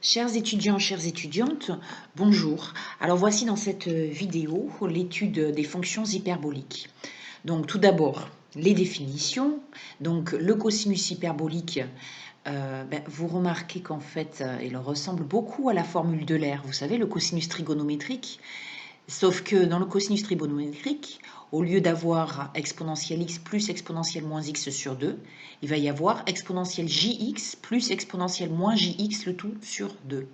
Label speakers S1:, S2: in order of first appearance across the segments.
S1: Chers étudiants, chères étudiantes, bonjour. Alors voici dans cette vidéo l'étude des fonctions hyperboliques. Donc tout d'abord, les définitions. Donc le cosinus hyperbolique, vous remarquez qu'en fait, il ressemble beaucoup à la formule d'Euler. Vous savez, le cosinus trigonométrique. Sauf que dans le cosinus trigonométrique, au lieu d'avoir exponentielle x plus exponentielle moins x sur 2, il va y avoir exponentielle jx plus exponentielle moins jx, le tout sur 2.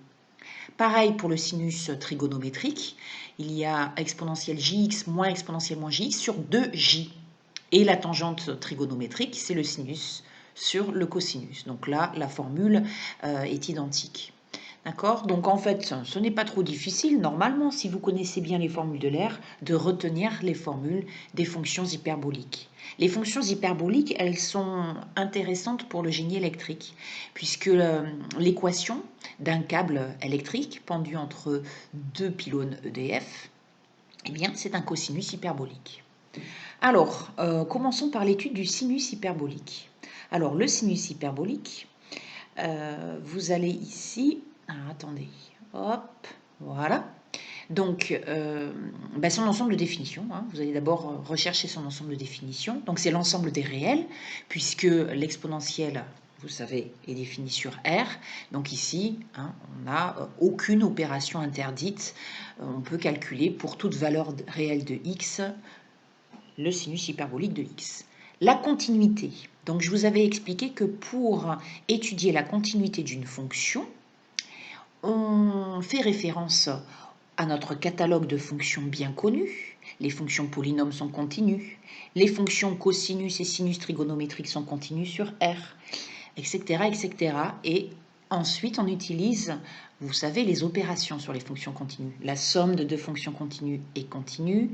S1: Pareil pour le sinus trigonométrique, il y a exponentielle jx moins exponentielle moins jx sur 2j. Et la tangente trigonométrique, c'est le sinus sur le cosinus. Donc là, la formule est identique. D'accord? Donc en fait, ce n'est pas trop difficile, normalement, si vous connaissez bien les formules de l'air, de retenir les formules des fonctions hyperboliques. Les fonctions hyperboliques, elles sont intéressantes pour le génie électrique, puisque l'équation d'un câble électrique pendu entre deux pylônes EDF, eh bien, c'est un cosinus hyperbolique. Alors, commençons par l'étude du sinus hyperbolique. Alors, le sinus hyperbolique, vous allez ici... attendez, hop, voilà. Donc, son ensemble de définitions, vous allez d'abord rechercher son ensemble de définitions. Donc, c'est l'ensemble des réels, puisque l'exponentielle, vous savez, est définie sur R. Donc ici, on n'a aucune opération interdite. On peut calculer pour toute valeur réelle de x, le sinus hyperbolique de x. La continuité. Donc, je vous avais expliqué que pour étudier la continuité d'une fonction, on fait référence à notre catalogue de fonctions bien connues. Les fonctions polynômes sont continues. Les fonctions cosinus et sinus trigonométriques sont continues sur R, etc., etc. Et ensuite, on utilise, vous savez, les opérations sur les fonctions continues. La somme de deux fonctions continues est continue.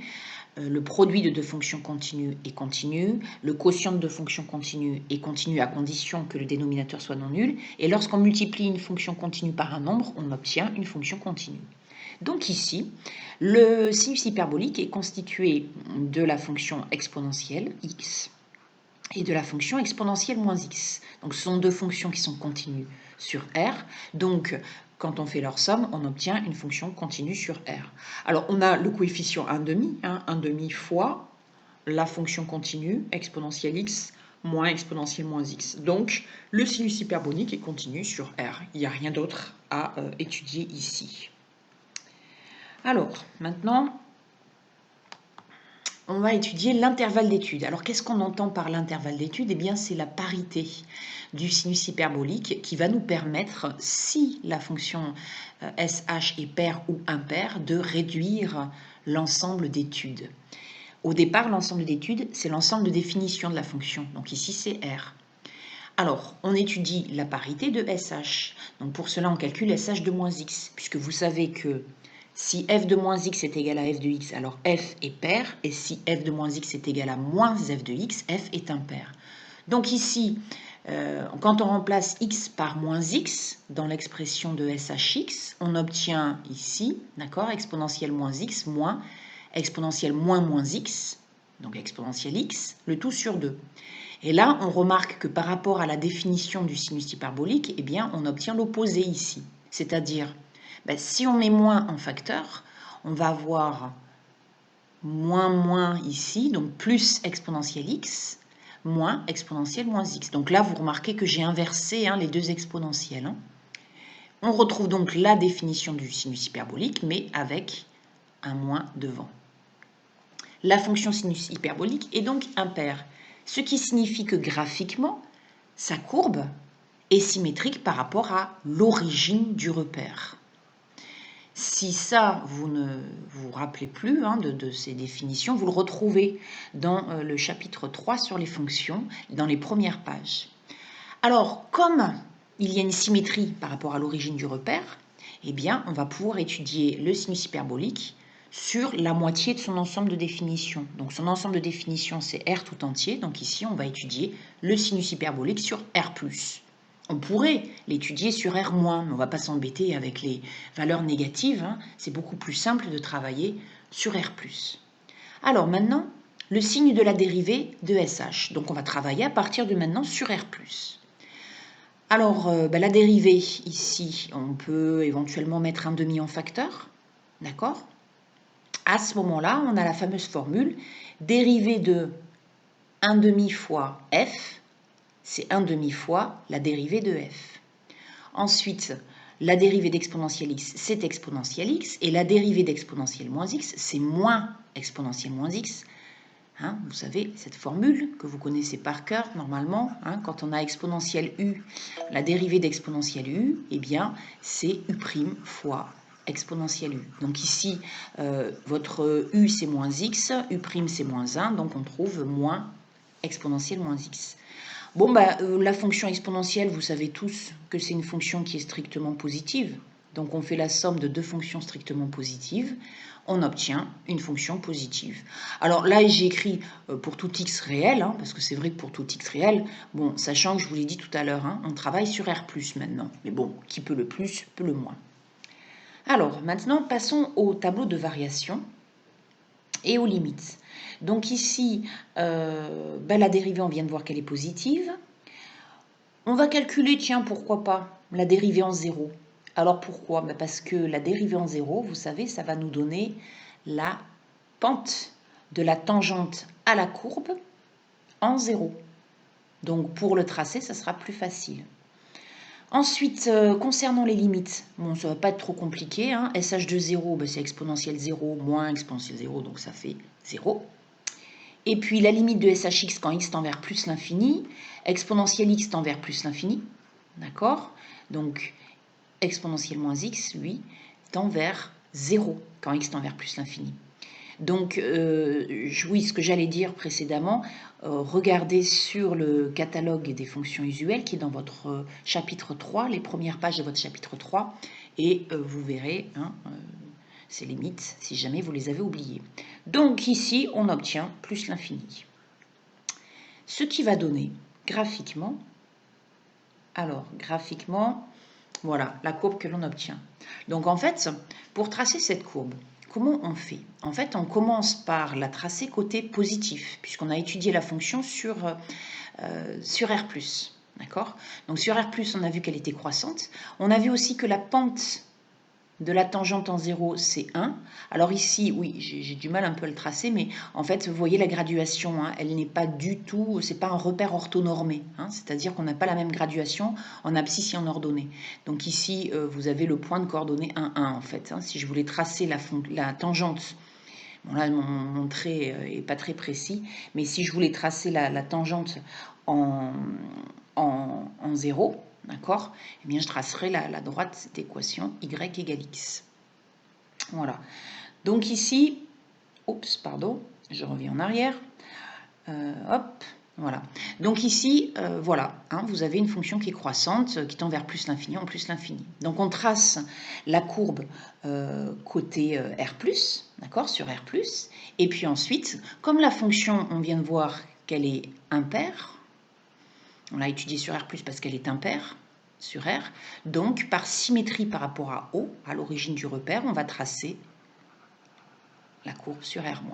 S1: Le produit de deux fonctions continues est continu, le quotient de deux fonctions continues est continu à condition que le dénominateur soit non nul, et lorsqu'on multiplie une fonction continue par un nombre, on obtient une fonction continue. Donc ici, le sinus hyperbolique est constitué de la fonction exponentielle x et de la fonction exponentielle moins x. Donc ce sont deux fonctions qui sont continues sur R. Donc quand on fait leur somme, on obtient une fonction continue sur R. Alors on a le coefficient 1,5, 1,5 fois la fonction continue exponentielle x moins exponentielle moins x. Donc le sinus hyperbolique est continu sur R. Il n'y a rien d'autre à étudier ici. Alors maintenant, on va étudier l'intervalle d'étude. Alors, qu'est-ce qu'on entend par l'intervalle d'étude? Eh bien, c'est la parité du sinus hyperbolique qui va nous permettre, si la fonction SH est paire ou impaire, de réduire l'ensemble d'études. Au départ, l'ensemble d'études, c'est l'ensemble de définition de la fonction. Donc ici, c'est R. Alors, on étudie la parité de SH. Donc pour cela, on calcule SH de moins x, puisque vous savez que si f de moins x est égal à f de x, alors f est pair, et si f de moins x est égal à moins f de x, f est impair. Donc ici, quand on remplace x par moins x dans l'expression de SHx, on obtient ici, d'accord, exponentielle moins x moins exponentielle moins moins x, donc exponentielle x, le tout sur 2. Et là, on remarque que par rapport à la définition du sinus hyperbolique, eh bien, on obtient l'opposé ici. C'est-à-dire, si on met moins en facteur, on va avoir moins ici, donc plus exponentielle x, moins exponentielle moins x. Donc là, vous remarquez que j'ai inversé les deux exponentielles. On retrouve donc la définition du sinus hyperbolique, mais avec un moins devant. La fonction sinus hyperbolique est donc impaire, ce qui signifie que graphiquement, sa courbe est symétrique par rapport à l'origine du repère. Si ça, vous ne vous rappelez plus de ces définitions, vous le retrouvez dans le chapitre 3 sur les fonctions, dans les premières pages. Alors, comme il y a une symétrie par rapport à l'origine du repère, eh bien, on va pouvoir étudier le sinus hyperbolique sur la moitié de son ensemble de définitions. Donc, son ensemble de définitions, c'est R tout entier. Donc, ici, on va étudier le sinus hyperbolique sur R+. On pourrait l'étudier sur R-, mais on ne va pas s'embêter avec les valeurs négatives. C'est beaucoup plus simple de travailler sur R+. Alors maintenant, le signe de la dérivée de SH. Donc on va travailler à partir de maintenant sur R+. Alors, la dérivée, ici, on peut éventuellement mettre un demi en facteur, d'accord? À ce moment-là, on a la fameuse formule, dérivée de 1 demi fois f, c'est 1 demi fois la dérivée de f. Ensuite, la dérivée d'exponentielle x, c'est exponentielle x, et la dérivée d'exponentielle moins x, c'est moins exponentielle moins x. Hein, vous savez, cette formule que vous connaissez par cœur, normalement, hein, quand on a exponentielle u, la dérivée d'exponentielle u, eh bien, c'est u' fois exponentielle u. Donc ici, votre u, c'est moins x, u', c'est moins 1, donc on trouve moins exponentielle moins x. Bon, la fonction exponentielle, vous savez tous que c'est une fonction qui est strictement positive. Donc on fait la somme de deux fonctions strictement positives, on obtient une fonction positive. Alors là, j'ai écrit pour tout x réel, hein, parce que c'est vrai que pour tout x réel, bon, sachant que je vous l'ai dit tout à l'heure, hein, on travaille sur R+ maintenant. Mais bon, qui peut le plus, peut le moins. Alors, maintenant, passons au tableau de variation et aux limites. Donc ici, la dérivée, on vient de voir qu'elle est positive. On va calculer, tiens, pourquoi pas, la dérivée en 0. Alors pourquoi? Parce que la dérivée en 0, vous savez, ça va nous donner la pente de la tangente à la courbe en 0. Donc pour le tracer, ça sera plus facile. Ensuite, concernant les limites, bon, ça ne va pas être trop compliqué. Hein. SH de 0, c'est exponentielle 0 moins exponentielle 0, donc ça fait 0. Et puis la limite de SHx quand x tend vers plus l'infini, exponentielle x tend vers plus l'infini, d'accord? Donc exponentielle moins x, lui, tend vers 0 quand x tend vers plus l'infini. Donc, oui, ce que j'allais dire précédemment, regardez sur le catalogue des fonctions usuelles qui est dans votre chapitre 3, les premières pages de votre chapitre 3, et vous verrez hein, ces limites si jamais vous les avez oubliées. Donc ici, on obtient plus l'infini. Ce qui va donner graphiquement, alors graphiquement, voilà la courbe que l'on obtient. Donc en fait, pour tracer cette courbe, comment on fait? En fait, on commence par la tracer côté positif, puisqu'on a étudié la fonction sur R+. D'accord? Donc sur R+, on a vu qu'elle était croissante. On a vu aussi que la pente de la tangente en 0, c'est 1. Alors ici, oui, j'ai du mal un peu à le tracer, mais en fait, vous voyez la graduation, hein, elle n'est pas du tout, c'est pas un repère orthonormé, hein, c'est-à-dire qu'on n'a pas la même graduation en abscisse et en ordonnée. Donc ici, vous avez le point de coordonnée 1, 1, en fait. Hein. Si je voulais tracer la tangente, bon là, mon trait n'est pas très précis, mais si je voulais tracer la tangente en 0, d'accord, eh bien je tracerai la droite d'équation y égale x. Voilà. Donc ici, oups, pardon, je reviens en arrière. Hop, voilà. Donc ici, voilà, hein, vous avez une fonction qui est croissante, qui tend vers plus l'infini en plus l'infini. Donc on trace la courbe côté R+, d'accord, sur R+. Et puis ensuite, comme la fonction, on vient de voir qu'elle est impaire, on l'a étudiée sur R+, parce qu'elle est impaire sur R. Donc, par symétrie par rapport à O, à l'origine du repère, on va tracer la courbe sur R-.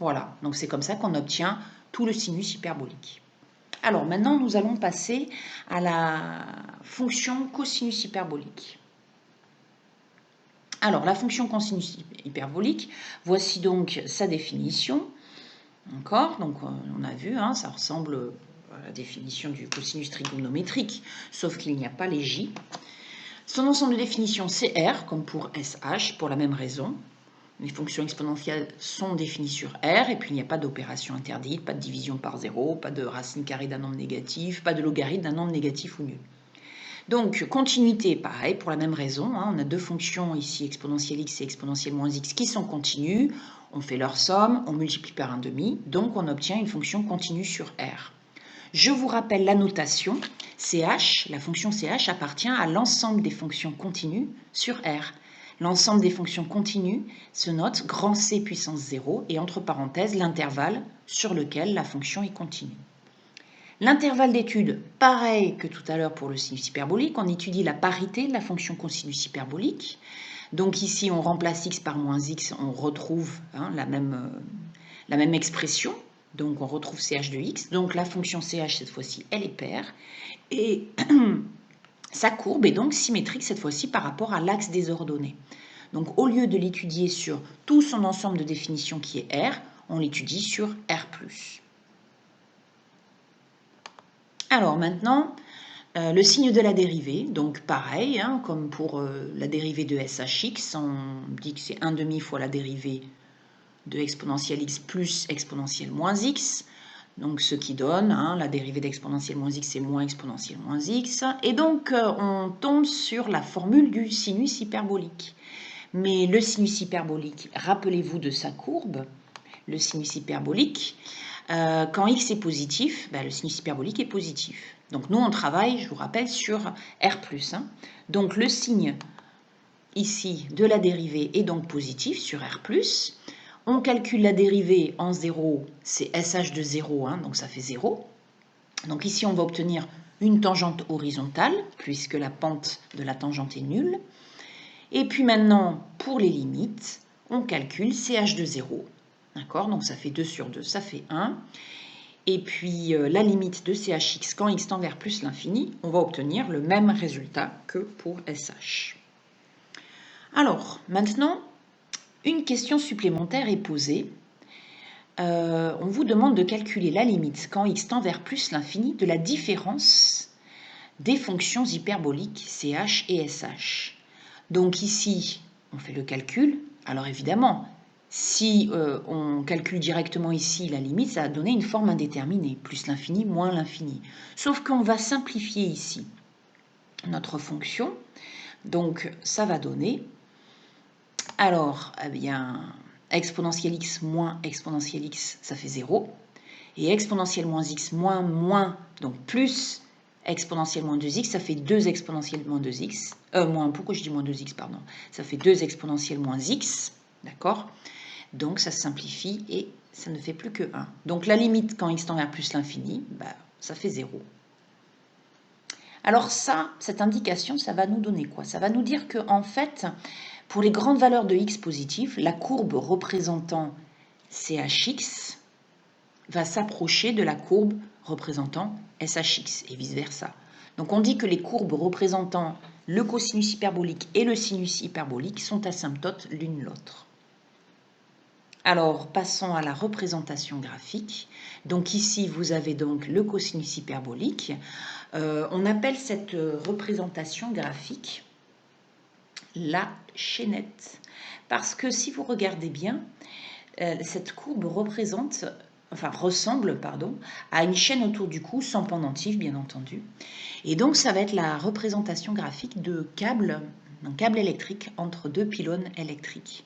S1: Voilà, donc c'est comme ça qu'on obtient tout le sinus hyperbolique. Alors, maintenant, nous allons passer à la fonction cosinus hyperbolique. Alors, la fonction cosinus hyperbolique, voici donc sa définition. D'accord, donc on a vu, hein, ça ressemble à la définition du cosinus trigonométrique, sauf qu'il n'y a pas les j. Son ensemble de définitions, c'est R, comme pour SH, pour la même raison. Les fonctions exponentielles sont définies sur R, et puis il n'y a pas d'opération interdite, pas de division par 0, pas de racine carrée d'un nombre négatif, pas de logarithme d'un nombre négatif ou nul. Donc, continuité, pareil, pour la même raison. Hein, on a deux fonctions ici, exponentielle x et exponentielle moins x, qui sont continues. On fait leur somme, on multiplie par 1/2, donc on obtient une fonction continue sur R. Je vous rappelle la notation, CH, la fonction CH appartient à l'ensemble des fonctions continues sur R. L'ensemble des fonctions continues se note grand C puissance 0 et entre parenthèses l'intervalle sur lequel la fonction est continue. L'intervalle d'étude, pareil que tout à l'heure pour le sinus hyperbolique, on étudie la parité de la fonction cosinus hyperbolique. Donc ici, on remplace x par moins x, on retrouve hein, la même expression. Donc on retrouve ch de x. Donc la fonction ch cette fois-ci, elle est paire. Et sa courbe est donc symétrique cette fois-ci par rapport à l'axe des ordonnées. Donc au lieu de l'étudier sur tout son ensemble de définitions qui est R, on l'étudie sur R+. Alors maintenant, le signe de la dérivée, donc pareil, hein, comme pour la dérivée de SHX, on dit que c'est 1/2 fois la dérivée de exponentielle x plus exponentielle moins x, donc ce qui donne, hein, la dérivée d'exponentielle moins x, c'est moins exponentielle moins x, et donc on tombe sur la formule du sinus hyperbolique. Mais le sinus hyperbolique, rappelez-vous de sa courbe, le sinus hyperbolique, quand x est positif, ben, le sinus hyperbolique est positif. Donc nous, on travaille, je vous rappelle, sur R+. Hein. Donc le signe ici de la dérivée est donc positif sur R+. On calcule la dérivée en 0, c'est SH de 0, hein, donc ça fait 0. Donc ici, on va obtenir une tangente horizontale, puisque la pente de la tangente est nulle. Et puis maintenant, pour les limites, on calcule CH de 0. D'accord? Donc ça fait 2 sur 2, ça fait 1. Et puis la limite de CHX quand x tend vers plus l'infini, on va obtenir le même résultat que pour SH. Alors, maintenant, une question supplémentaire est posée. On vous demande de calculer la limite quand x tend vers plus l'infini de la différence des fonctions hyperboliques CH et SH. Donc ici, on fait le calcul. Alors évidemment, si on calcule directement ici la limite, ça va donner une forme indéterminée, plus l'infini, moins l'infini. Sauf qu'on va simplifier ici notre fonction. Donc ça va donner, alors, eh bien, exponentielle x moins exponentielle x, ça fait 0. Et exponentielle moins x moins, donc plus exponentielle moins 2x, ça fait 2 exponentielle moins 2x. Pourquoi je dis moins 2x, pardon. Ça fait 2 exponentielle moins x, d'accord? Donc ça se simplifie et ça ne fait plus que 1. Donc la limite quand x tend vers plus l'infini, bah, ça fait 0. Alors ça, cette indication, ça va nous donner quoi? Ça va nous dire que en fait, pour les grandes valeurs de x positif, la courbe représentant CHX va s'approcher de la courbe représentant SHX et vice-versa. Donc on dit que les courbes représentant le cosinus hyperbolique et le sinus hyperbolique sont asymptotes l'une l'autre. Alors passons à la représentation graphique. Donc ici vous avez donc le cosinus hyperbolique. On appelle cette représentation graphique la chaînette. Parce que si vous regardez bien, cette courbe ressemble à une chaîne autour du cou, sans pendentif bien entendu. Et donc ça va être la représentation graphique d'un câble électrique entre deux pylônes électriques.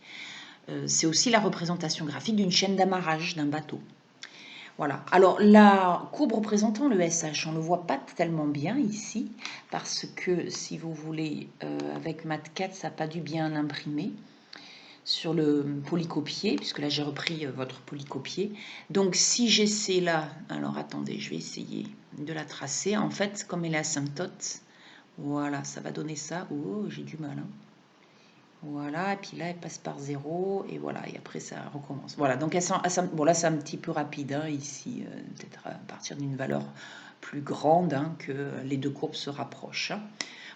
S1: C'est aussi la représentation graphique d'une chaîne d'amarrage d'un bateau. Voilà. Alors la courbe représentant le SH, on ne le voit pas tellement bien ici, parce que si vous voulez, avec Mat4, ça n'a pas dû bien imprimer sur le polycopier, puisque là j'ai repris votre polycopier. Donc si j'essaie là, alors attendez, je vais essayer de la tracer. En fait, comme elle est asymptote, voilà, ça va donner ça. Oh, j'ai du mal. Hein. Voilà, et puis là, elle passe par 0, et voilà, et après, ça recommence. Voilà, donc bon, là, c'est un petit peu rapide, hein, ici, peut-être à partir d'une valeur plus grande, hein, que les deux courbes se rapprochent. Hein.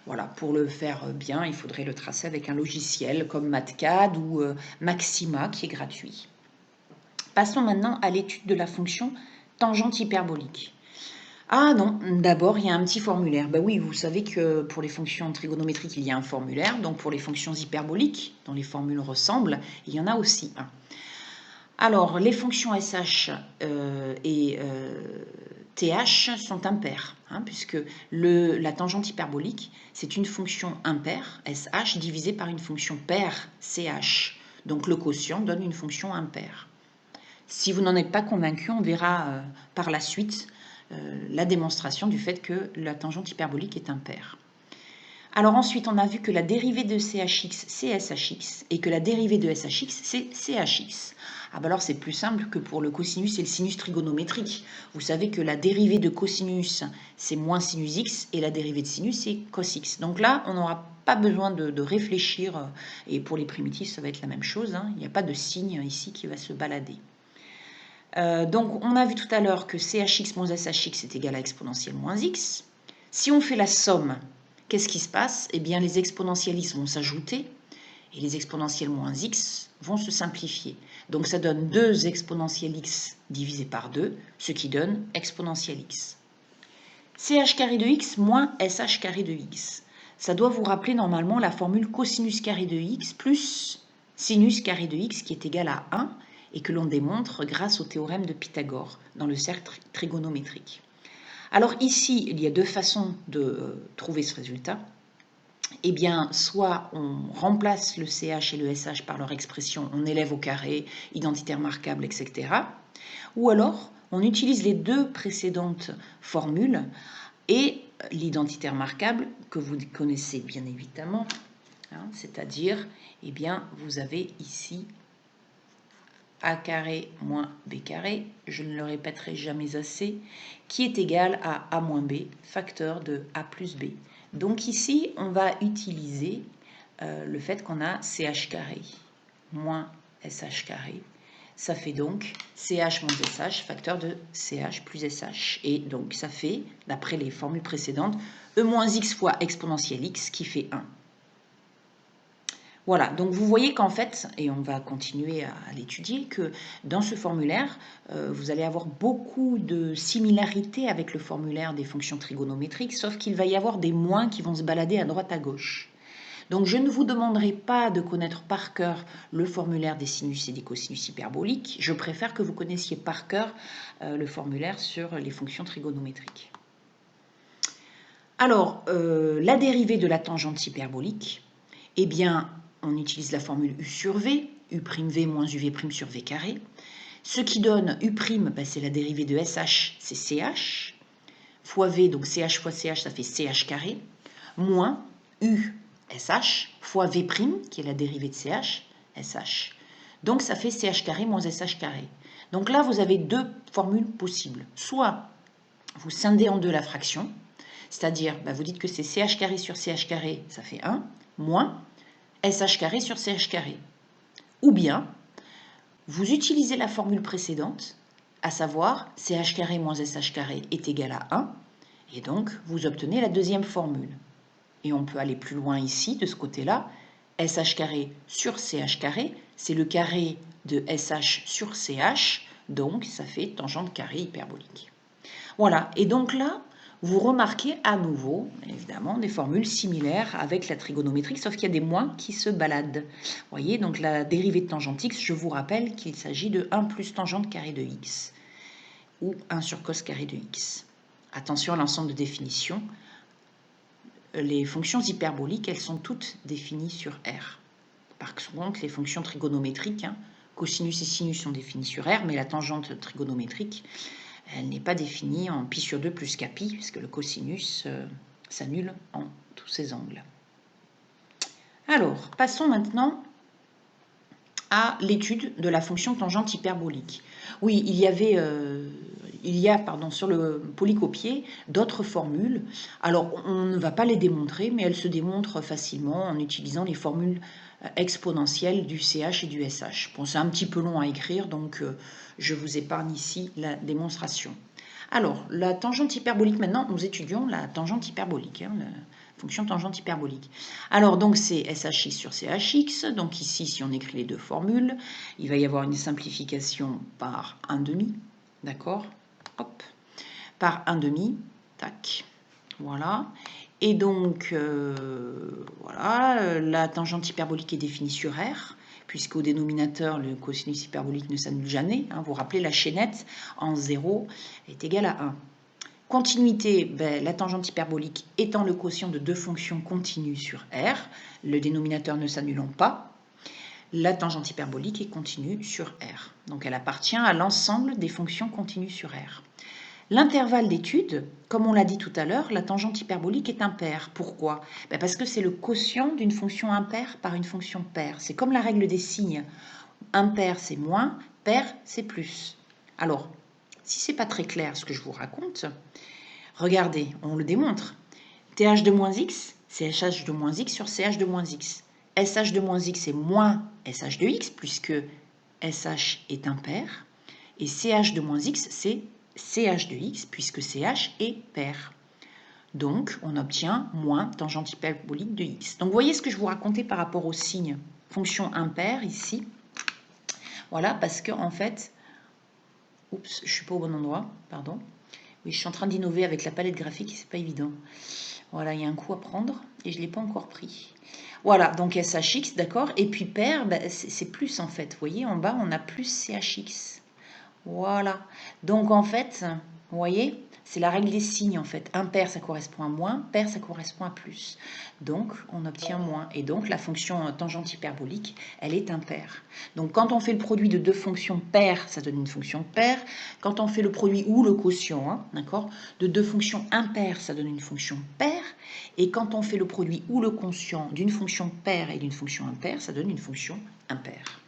S1: Voilà, pour le faire bien, il faudrait le tracer avec un logiciel comme Matcad ou Maxima, qui est gratuit. Passons maintenant à l'étude de la fonction tangente hyperbolique. Ah non, d'abord, il y a un petit formulaire. Ben oui, vous savez que pour les fonctions trigonométriques, il y a un formulaire. Donc pour les fonctions hyperboliques, dont les formules ressemblent, il y en a aussi un. Alors, les fonctions SH et TH sont impaires, hein, puisque la tangente hyperbolique, c'est une fonction impaire, SH, divisée par une fonction paire, CH. Donc le quotient donne une fonction impaire. Si vous n'en êtes pas convaincu, on verra par la suite la démonstration du fait que la tangente hyperbolique est impaire. Alors ensuite, on a vu que la dérivée de CHX, c'est SHX, et que la dérivée de SHX, c'est CHX. Ah ben alors c'est plus simple que pour le cosinus et le sinus trigonométrique. Vous savez que la dérivée de cosinus, c'est moins sinus x, et la dérivée de sinus, c'est cos x. Donc là, on n'aura pas besoin de réfléchir, et pour les primitifs, ça va être la même chose. Hein. Il n'y a pas de signe ici qui va se balader. Donc, on a vu tout à l'heure que chx moins shx est égal à exponentielle moins x. Si on fait la somme, qu'est-ce qui se passe? Eh bien, les exponentielles x vont s'ajouter et les exponentielles moins x vont se simplifier. Donc, ça donne 2 exponentielles x divisé par 2, ce qui donne exponentielle x. ch carré de x moins sh carré de x. Ça doit vous rappeler normalement la formule cosinus carré de x plus sinus carré de x qui est égal à 1 et que l'on démontre grâce au théorème de Pythagore dans le cercle trigonométrique. Alors ici, il y a deux façons de trouver ce résultat. Eh bien, soit on remplace le CH et le SH par leur expression, on élève au carré, identité remarquable, etc. Ou alors, on utilise les deux précédentes formules et l'identité remarquable que vous connaissez bien évidemment, hein, c'est-à-dire, eh bien, vous avez ici a carré moins b carré, je ne le répéterai jamais assez, qui est égal à a moins b, facteur de a plus b. Donc ici, on va utiliser le fait qu'on a ch carré moins sh carré. Ça fait donc ch moins sh, facteur de ch plus sh. Et donc ça fait, d'après les formules précédentes, e moins x fois exponentielle x qui fait 1. Voilà, donc vous voyez qu'en fait, et on va continuer à l'étudier, que dans ce formulaire, vous allez avoir beaucoup de similarités avec le formulaire des fonctions trigonométriques, sauf qu'il va y avoir des moins qui vont se balader à droite à gauche. Donc je ne vous demanderai pas de connaître par cœur le formulaire des sinus et des cosinus hyperboliques, je préfère que vous connaissiez par cœur le formulaire sur les fonctions trigonométriques. Alors, la dérivée de la tangente hyperbolique, eh bien, on utilise la formule u sur v, u'v moins uv' sur v carré. Ce qui donne u', ben, c'est la dérivée de sh, c'est ch, fois v, donc ch fois ch, ça fait ch carré, moins u sh fois v', qui est la dérivée de ch, sh. Donc ça fait ch carré moins sh carré. Donc là, vous avez deux formules possibles. Soit vous scindez en deux la fraction, c'est-à-dire, ben, vous dites que c'est ch carré sur ch carré, ça fait 1, moins sh carré sur ch carré. Ou bien, vous utilisez la formule précédente, à savoir ch carré moins sh carré est égal à 1, et donc vous obtenez la deuxième formule. Et on peut aller plus loin ici, de ce côté-là, sh carré sur ch carré, c'est le carré de sh sur ch, donc ça fait tangente carré hyperbolique. Voilà, et donc là, vous remarquez à nouveau, évidemment, des formules similaires avec la trigonométrie, sauf qu'il y a des moins qui se baladent. Vous voyez, donc la dérivée de tangente x, je vous rappelle qu'il s'agit de 1 plus tangente carré de x, ou 1 sur cos carré de x. Attention à l'ensemble de définitions. Les fonctions hyperboliques, elles sont toutes définies sur R. Par contre, les fonctions trigonométriques, hein, cosinus et sinus sont définies sur R, mais la tangente trigonométrique, elle n'est pas définie en pi sur 2 plus kpi, puisque le cosinus s'annule en tous ses angles. Alors, passons maintenant à l'étude de la fonction tangente hyperbolique. Oui, il y a sur le polycopier d'autres formules. Alors, on ne va pas les démontrer, mais elles se démontrent facilement en utilisant les formules exponentielles du CH et du SH. Bon, c'est un petit peu long à écrire, donc je vous épargne ici la démonstration. Alors, la tangente hyperbolique, maintenant, nous étudions la tangente hyperbolique, hein, la fonction tangente hyperbolique. Alors, donc, c'est SHX sur CHX. Donc, ici, si on écrit les deux formules, il va y avoir une simplification par 1/2, d'accord? Hop, par 1/2, tac, voilà. Et donc, voilà, la tangente hyperbolique est définie sur R, puisqu'au dénominateur, le cosinus hyperbolique ne s'annule jamais. Hein, vous vous rappelez, la chaînette en 0 est égale à 1. Continuité, ben, la tangente hyperbolique étant le quotient de deux fonctions continues sur R, le dénominateur ne s'annulant pas, la tangente hyperbolique est continue sur R. Donc elle appartient à l'ensemble des fonctions continues sur R. L'intervalle d'étude, comme on l'a dit tout à l'heure, la tangente hyperbolique est impaire. Pourquoi? Ben parce que c'est le quotient d'une fonction impaire par une fonction paire. C'est comme la règle des signes. Impair, c'est moins, pair, c'est plus. Alors, si ce n'est pas très clair ce que je vous raconte, regardez, on le démontre. TH de moins x, c'est SH de moins x sur CH de moins x. SH de moins x est moins SH de x, puisque SH est impair. Et CH de moins x, c'est CH de x, puisque CH est pair. Donc, on obtient moins tangente hyperbolique de x. Donc, vous voyez ce que je vous racontais par rapport au signe fonction impair ici. Voilà, parce que en fait, oups, je suis pas au bon endroit, pardon. Oui, je suis en train d'innover avec la palette graphique, c'est pas évident. Voilà, il y a un coup à prendre et je ne l'ai pas encore pris. Voilà, donc SHX, d'accord. Et puis pair, ben, c'est plus en fait. Vous voyez, en bas, on a plus CHX. Voilà. Donc en fait, vous voyez, c'est la règle des signes en fait. Impair, ça correspond à moins, pair, ça correspond à plus. Donc on obtient moins. Et donc la fonction tangente hyperbolique, elle est impaire. Donc quand on fait le produit de deux fonctions paires, ça donne une fonction paire. Quand on fait le produit ou le quotient, hein, d'accord, de deux fonctions impaires, ça donne une fonction paire. Et quand on fait le produit ou le quotient d'une fonction paire et d'une fonction impaire, ça donne une fonction impaire.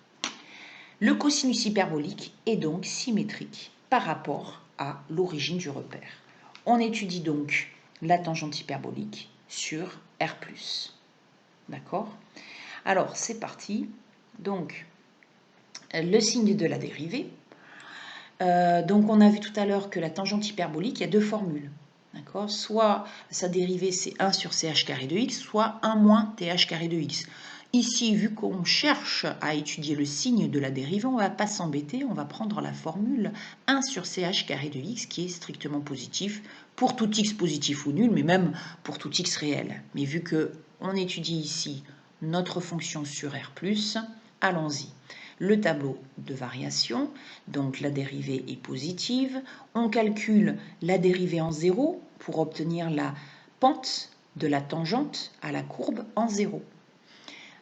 S1: Le cosinus hyperbolique est donc symétrique par rapport à l'origine du repère. On étudie donc la tangente hyperbolique sur R+. D'accord? Alors, c'est parti. Donc, le signe de la dérivée. Donc, on a vu tout à l'heure que la tangente hyperbolique, il y a deux formules. D'accord? Soit sa dérivée, c'est 1 sur ch carré de x, soit 1 moins th carré de x. Ici, vu qu'on cherche à étudier le signe de la dérivée, on ne va pas s'embêter, on va prendre la formule 1 sur ch carré de x qui est strictement positif pour tout x positif ou nul, mais même pour tout x réel. Mais vu qu'on étudie ici notre fonction sur R+, allons-y. Le tableau de variation, donc la dérivée est positive. On calcule la dérivée en 0 pour obtenir la pente de la tangente à la courbe en 0.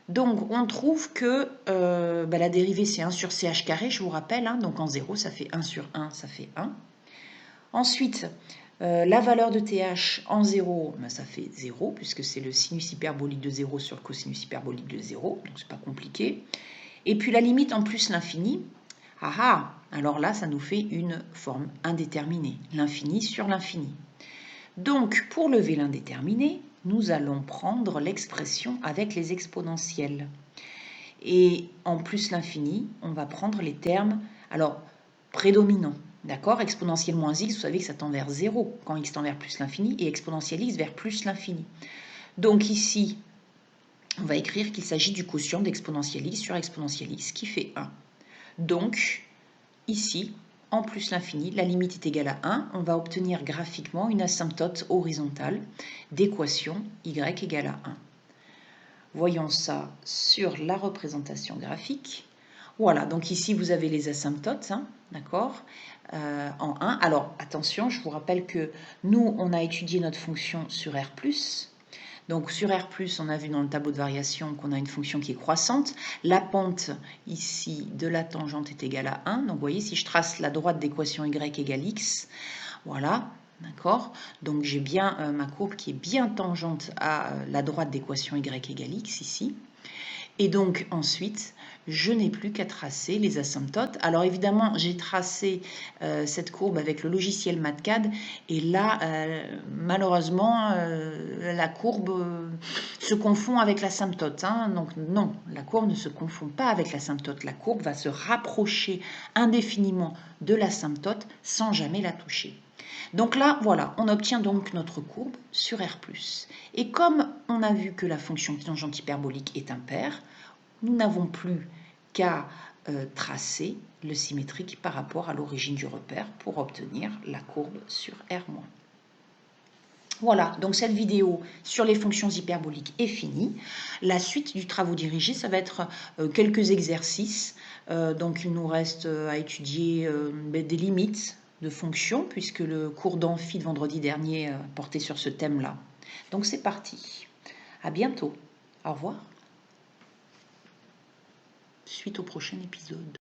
S1: Donc, on trouve que la dérivée, c'est 1 sur ch carré, je vous rappelle. Hein, donc, en 0, ça fait 1 sur 1, ça fait 1. Ensuite, la valeur de th en 0, ben, ça fait 0, puisque c'est le sinus hyperbolique de 0 sur le cosinus hyperbolique de 0. Donc, c'est pas compliqué. Et puis, la limite en plus l'infini. Ah ah, alors là, ça nous fait une forme indéterminée. L'infini sur l'infini. Donc, pour lever l'indéterminé, nous allons prendre l'expression avec les exponentielles. Et en plus l'infini, on va prendre les termes, alors, prédominants. D'accord? Exponentielle moins x, vous savez que ça tend vers 0 quand x tend vers plus l'infini, et exponentielle x vers plus l'infini. Donc ici, on va écrire qu'il s'agit du quotient d'exponentielle x sur exponentielle x, qui fait 1. Donc, ici, en plus l'infini, la limite est égale à 1, on va obtenir graphiquement une asymptote horizontale d'équation y égale à 1. Voyons ça sur la représentation graphique. Voilà, donc ici vous avez les asymptotes, hein, d'accord, en 1. Alors attention, je vous rappelle que nous, on a étudié notre fonction sur R+. Donc sur R+, on a vu dans le tableau de variation qu'on a une fonction qui est croissante. La pente ici de la tangente est égale à 1. Donc vous voyez, si je trace la droite d'équation y égale x, voilà, d'accord. Donc j'ai bien ma courbe qui est bien tangente à la droite d'équation y égale x ici. Et donc ensuite, je n'ai plus qu'à tracer les asymptotes. Alors évidemment, j'ai tracé cette courbe avec le logiciel MATCAD. Et là, malheureusement, la courbe se confond avec l'asymptote. Hein. Donc non, la courbe ne se confond pas avec l'asymptote. La courbe va se rapprocher indéfiniment de l'asymptote sans jamais la toucher. Donc là, voilà, on obtient donc notre courbe sur R+. Et comme on a vu que la fonction tangente hyperbolique est impaire, nous n'avons plus qu'à tracer le symétrique par rapport à l'origine du repère pour obtenir la courbe sur R-. Voilà, donc cette vidéo sur les fonctions hyperboliques est finie. La suite du travaux dirigé, ça va être quelques exercices. Donc il nous reste à étudier des limites de fonctions, puisque le cours d'amphi de vendredi dernier portait sur ce thème-là. Donc c'est parti. À bientôt. Au revoir. Suite au prochain épisode.